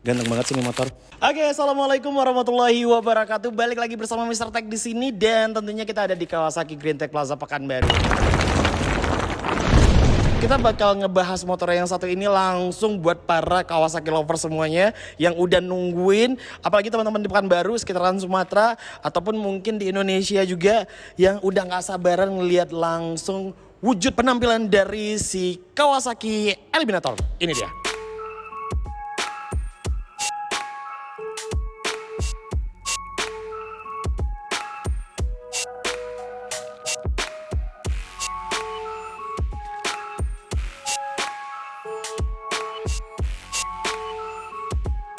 Ganteng banget sih ini motor. Oke, assalamualaikum warahmatullahi wabarakatuh. Balik lagi bersama Mr. Tech di sini dan tentunya kita ada di Kawasaki Green Tech Plaza Pekanbaru. Kita bakal ngebahas motor yang satu ini langsung buat para Kawasaki lover semuanya yang udah nungguin, apalagi teman-teman di Pekanbaru, sekitaran Sumatera ataupun mungkin di Indonesia juga yang udah nggak sabaran ngelihat langsung wujud penampilan dari si Kawasaki Eliminator. Ini dia.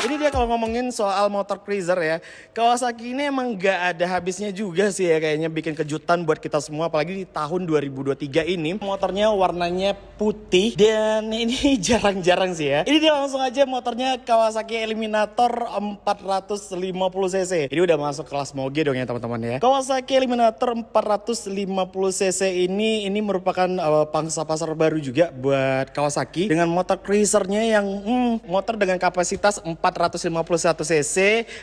Ini dia kalau ngomongin soal motor cruiser ya, Kawasaki ini emang gak ada habisnya juga sih ya kayaknya bikin kejutan buat kita semua, apalagi di tahun 2023 ini. Motornya warnanya putih dan ini jarang-jarang sih ya. Ini dia langsung aja motornya Kawasaki Eliminator 450cc. Ini udah masuk kelas moge dong ya teman-teman ya. Kawasaki Eliminator 450cc ini merupakan pangsa pasar baru juga buat Kawasaki dengan motor cruisernya yang motor dengan kapasitas 451cc,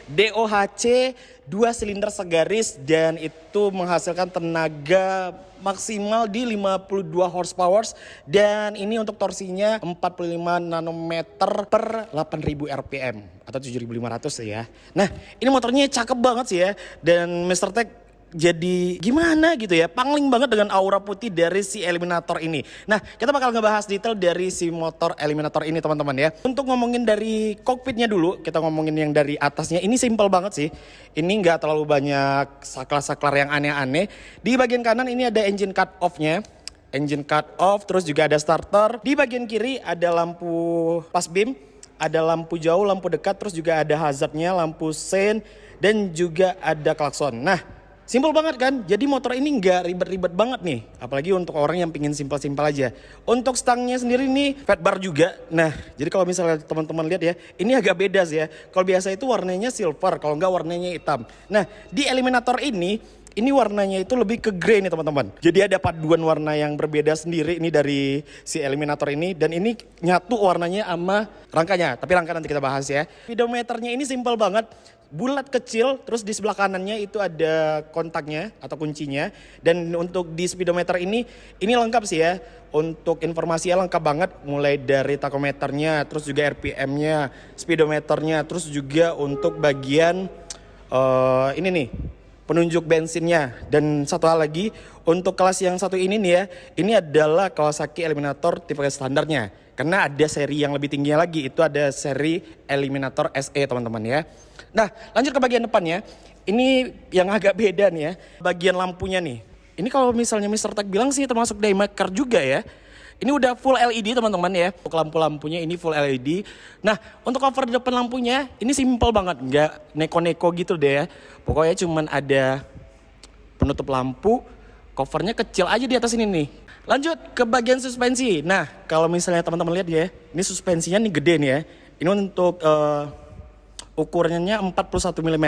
DOHC, 2 silinder segaris dan itu menghasilkan tenaga maksimal di 52 horsepower dan ini untuk torsinya 45 nanometer per 8000 rpm atau 7500 ya. Nah, ini motornya cakep banget sih ya dan Mr. Tech jadi gimana gitu ya, pangling banget dengan aura putih dari si Eliminator ini. Nah, kita bakal ngebahas detail dari si motor Eliminator ini teman-teman ya. Untuk ngomongin dari kokpitnya dulu, kita ngomongin yang dari atasnya. Ini simple banget sih. Ini nggak terlalu banyak saklar-saklar yang aneh-aneh. Di bagian kanan ini ada engine cut off-nya. Engine cut off, terus juga ada starter. Di bagian kiri ada lampu pas beam, ada lampu jauh, lampu dekat, terus juga ada hazardnya, lampu sein, dan juga ada klakson. Nah, simpel banget kan, jadi motor ini nggak ribet-ribet banget nih. Apalagi untuk orang yang pingin simpel-simpel aja. Untuk stangnya sendiri nih fat bar juga. Nah, jadi kalau misalnya teman-teman lihat ya, ini agak beda sih ya. Kalau biasa itu warnanya silver, kalau nggak warnanya hitam. Nah, di Eliminator ini warnanya itu lebih ke grey nih teman-teman. Jadi ada paduan warna yang berbeda sendiri ini dari si Eliminator ini. Dan ini nyatu warnanya sama rangkanya. Tapi rangka nanti kita bahas ya. Speedometernya ini simpel banget. Bulat kecil, terus di sebelah kanannya itu ada kontaknya atau kuncinya. Dan untuk di speedometer ini lengkap sih ya. Untuk informasinya lengkap banget, mulai dari takometernya, terus juga RPM-nya, speedometernya, terus juga untuk bagian ini nih, penunjuk bensinnya. Dan satu hal lagi, untuk kelas yang satu ini nih ya, ini adalah Kawasaki Eliminator tipe standarnya. Karena ada seri yang lebih tingginya lagi, itu ada seri Eliminator SE teman-teman ya. Nah, lanjut ke bagian depannya. Ini yang agak beda nih ya. Bagian lampunya nih. Ini kalau misalnya Mr. Tech bilang sih termasuk daymaker juga ya. Ini udah full LED teman-teman ya. Untuk lampu-lampunya ini full LED. Nah, untuk cover depan lampunya ini simple banget. Nggak neko-neko gitu deh ya. Pokoknya cuman ada penutup lampu. Covernya kecil aja di atas ini nih. Lanjut ke bagian suspensi. Nah, kalau misalnya teman-teman lihat ya. Ini suspensinya nih gede nih ya. Ini untuk ukurannya 41 mm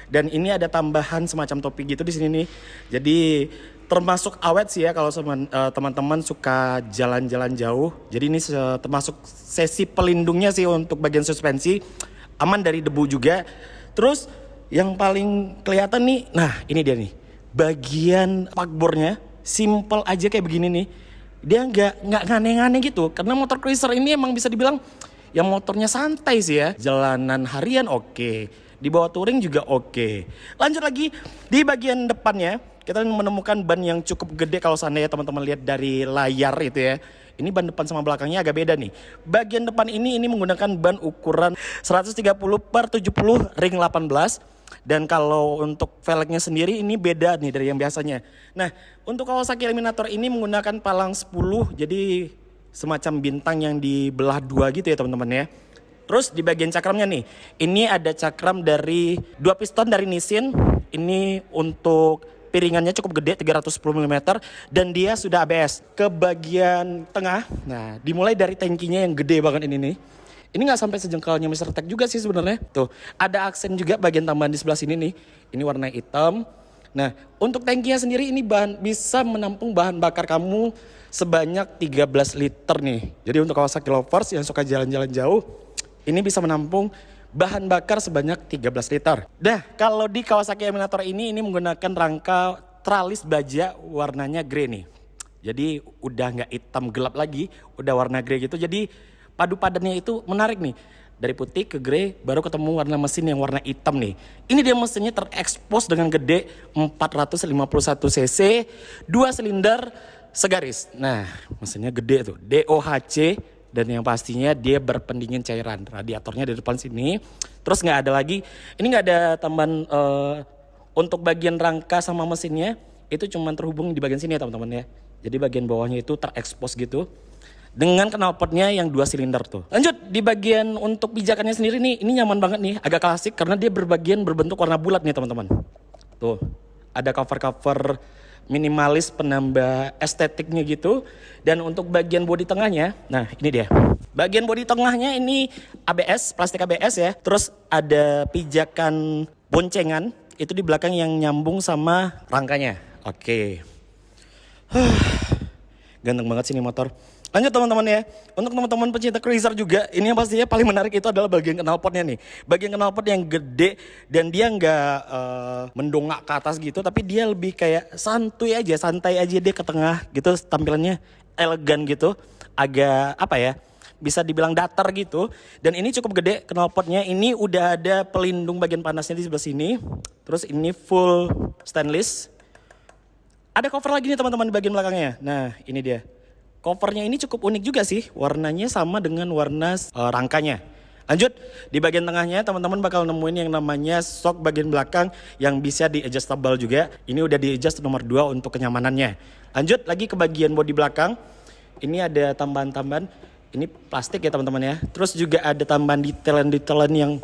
dan ini ada tambahan semacam topi gitu di sini nih. Jadi termasuk awet sih ya kalau teman-teman suka jalan-jalan jauh. Jadi ini termasuk sesi pelindungnya sih untuk bagian suspensi, aman dari debu juga. Terus yang paling kelihatan nih, nah ini dia nih. Bagian spakbornya simple aja kayak begini nih. Dia nggak aneh-aneh gitu karena motor cruiser ini emang bisa dibilang yang motornya santai sih ya. Jalanan harian oke. Di bawah touring juga oke. Lanjut lagi di bagian depannya. Kita menemukan ban yang cukup gede kalau seandainya teman-teman lihat dari layar itu ya. Ini ban depan sama belakangnya agak beda nih. Bagian depan ini menggunakan ban ukuran 130/70 ring 18. Dan kalau untuk velgnya sendiri ini beda nih dari yang biasanya. Nah, untuk Kawasaki Eliminator ini menggunakan palang 10. Jadi semacam bintang yang dibelah dua gitu ya teman-teman ya. Terus di bagian cakramnya nih, ini ada cakram dari 2 piston dari Nissin. Ini untuk piringannya cukup gede 310 mm dan dia sudah ABS. Ke bagian tengah, nah dimulai dari tangkinya yang gede banget ini nih. Ini nggak sampai sejengkalnya Mr. Tech juga sih sebenarnya. Tuh, ada aksen juga bagian tambahan di sebelah sini nih. Ini warna hitam. Nah, untuk tangkinya sendiri ini bisa menampung bahan bakar kamu sebanyak 13 liter nih. Jadi untuk Kawasaki lovers yang suka jalan-jalan jauh, Ini bisa menampung bahan bakar sebanyak 13 liter. Dah, kalau di Kawasaki Eliminator ini menggunakan rangka tralis baja warnanya grey nih. Jadi udah nggak hitam gelap lagi, udah warna grey gitu. Jadi padu padannya itu menarik nih. Dari putih ke grey baru ketemu warna mesin yang warna hitam nih. Ini dia mesinnya terekspos dengan gede 451 cc, 2 silinder segaris. Nah, mesinnya gede tuh, DOHC, dan yang pastinya dia berpendingin cairan. Radiatornya di depan sini. Terus nggak ada lagi, ini nggak ada tambahan untuk bagian rangka sama mesinnya. Itu cuma terhubung di bagian sini ya teman-teman ya. Jadi bagian bawahnya itu terekspos gitu. Dengan knalpotnya yang 2 silinder tuh. Lanjut di bagian untuk pijakannya sendiri nih, ini nyaman banget nih, agak klasik karena dia berbentuk warna bulat nih teman-teman. Tuh, ada cover-cover minimalis penambah estetiknya gitu. Dan untuk bagian bodi tengahnya, nah ini dia. Bagian bodi tengahnya ini ABS, plastik ABS ya. Terus ada pijakan boncengan, itu di belakang yang nyambung sama rangkanya. Oke. Ganteng banget sih ini motor. Lanjut teman-teman ya, untuk teman-teman pecinta cruiser juga, ini yang pastinya paling menarik itu adalah bagian knalpotnya nih. Bagian knalpot yang gede dan dia nggak mendongak ke atas gitu, tapi dia lebih kayak santai aja dia ke tengah gitu, tampilannya elegan gitu, agak apa ya, bisa dibilang datar gitu. Dan ini cukup gede knalpotnya, ini udah ada pelindung bagian panasnya di sebelah sini. Terus ini full stainless. Ada cover lagi nih teman-teman di bagian belakangnya. Nah ini dia. Covernya ini cukup unik juga sih, warnanya sama dengan warna rangkanya. Lanjut, di bagian tengahnya teman-teman bakal nemuin yang namanya shock bagian belakang yang bisa di adjustable juga. Ini udah di adjust nomor 2 untuk kenyamanannya. Lanjut lagi ke bagian bodi belakang. Ini ada tambahan-tambahan, ini plastik ya teman-teman ya. Terus juga ada tambahan detailan-detailan yang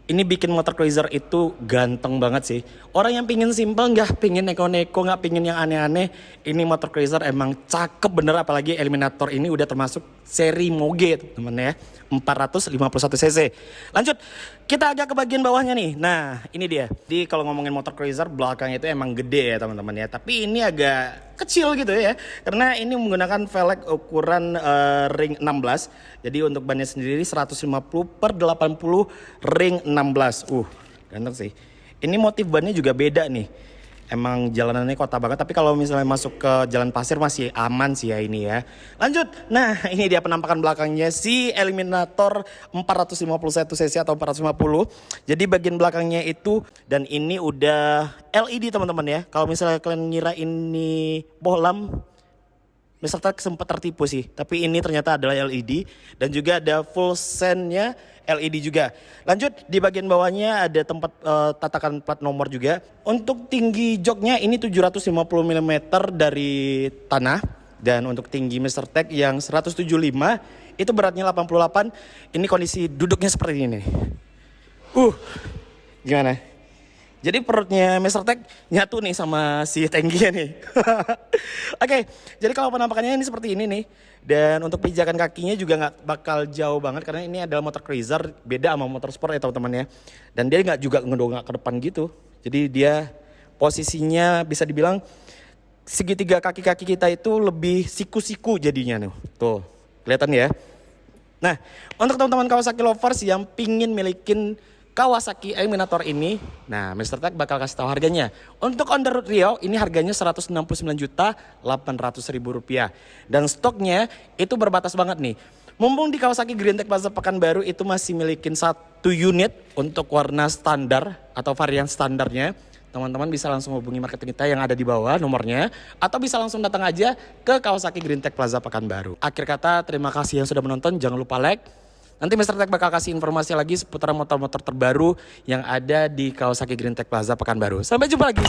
ini bikin motor cruiser itu ganteng banget sih. Orang yang pingin simple, nggak pingin neko-neko, nggak pingin yang aneh-aneh, ini motor cruiser emang cakep bener. Apalagi Eliminator ini udah termasuk seri Moge temen ya, 451 cc. Lanjut, kita agak ke bagian bawahnya nih. Nah ini dia. Jadi kalau ngomongin motor cruiser, belakang itu emang gede ya teman-teman ya. Tapi ini agak kecil gitu ya, karena ini menggunakan velg ukuran ring 16. Jadi untuk bannya sendiri 150/80 ring 16. Ganteng sih. Ini motif bannya juga beda nih. Emang jalanannya kota banget, tapi kalau misalnya masuk ke jalan pasir masih aman sih ya ini ya. Lanjut, nah ini dia penampakan belakangnya si Eliminator 451 cc atau 450. Jadi bagian belakangnya itu, dan ini udah LED teman-teman ya. Kalau misalnya kalian ngira ini bohlam, misalnya sempat tertipu sih, tapi ini ternyata adalah LED dan juga ada full sennya LED juga. Lanjut di bagian bawahnya ada tempat tatakan plat nomor juga. Untuk tinggi joknya ini 750 mm dari tanah, dan untuk tinggi Mr. Tech yang 175 itu beratnya 88. Ini kondisi duduknya seperti ini. Gimana? Jadi perutnya Mr. Tech nyatu nih sama si tankinya nih. Oke, jadi kalau penampakannya ini seperti ini nih. Dan untuk pijakan kakinya juga nggak bakal jauh banget karena ini adalah motor cruiser, beda sama motor sport ya teman-teman ya. Dan dia nggak juga ngedongak ke depan gitu. Jadi dia posisinya bisa dibilang segitiga kaki-kaki kita itu lebih siku-siku jadinya nih. Tuh, kelihatan ya. Nah, untuk teman-teman Kawasaki lovers yang pingin milikin Kawasaki Eliminator ini, nah Mr. Tech bakal kasih tahu harganya. Untuk on the road Rio ini harganya Rp169.800.000 dan stoknya itu berbatas banget nih. Mumpung di Kawasaki Green Tech Plaza Pekanbaru itu masih milikin 1 unit untuk warna standar atau varian standarnya. Teman-teman bisa langsung hubungi marketing kita yang ada di bawah nomornya, atau bisa langsung datang aja ke Kawasaki Green Tech Plaza Pekanbaru. Akhir kata, terima kasih yang sudah menonton, jangan lupa like. Nanti Mr. Tech bakal kasih informasi lagi seputar motor-motor terbaru yang ada di Kawasaki Green Tech Plaza Pekanbaru. Sampai jumpa lagi.